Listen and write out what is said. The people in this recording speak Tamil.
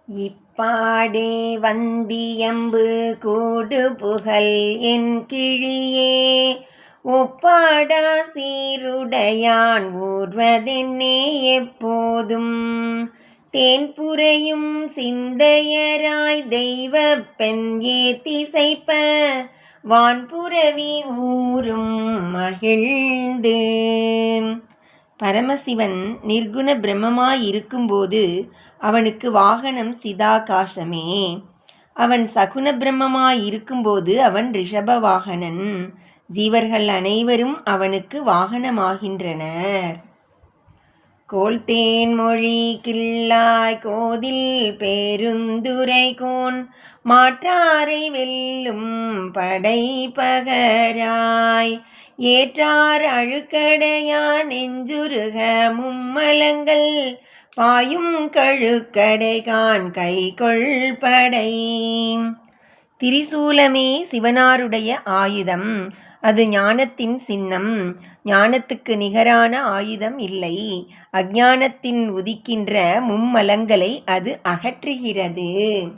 இப்பாடே வந்தியம்பு கூடுபுகழ் என் கிழியே ஒப்பாடா சீருடையான் ஊர்வதென்னே எப்போதும் தேன்புரையும் சிந்தையராய் தெய்வப் பெண் ஏத்திசைப்ப வான்புரவி ஊரும் மகிழ்ந்து. பரமசிவன் நிர்குண பிரம்மமாயிருக்கும்போது அவனுக்கு வாகனம் சிதாகாசமே. அவன் சகுண பிரம்மமாயிருக்கும்போது அவன் ரிஷப வாகனன். ஜீவர்கள் அனைவரும் அவனுக்கு வாகனமாகின்றனர். கோல்தேன் மொழி கிள்ளாய் கோதில் பெருந்துரைகோன் மாற்றாரை வெல்லும் படைப்பகராய் ஏற்றார் அழுக்கடையா நெஞ்சுருக மும்மலங்கள் பாயும் கழுக்கடைகான் கைகொள்படை. திரிசூலமே சிவனாருடைய ஆயுதம். அது ஞானத்தின் சின்னம். ஞானத்துக்கு நிகரான ஆயுதம் இல்லை. அஞ்ஞானத்தின் உதிக்கின்ற மும்மலங்களை அது அகற்றுகிறது.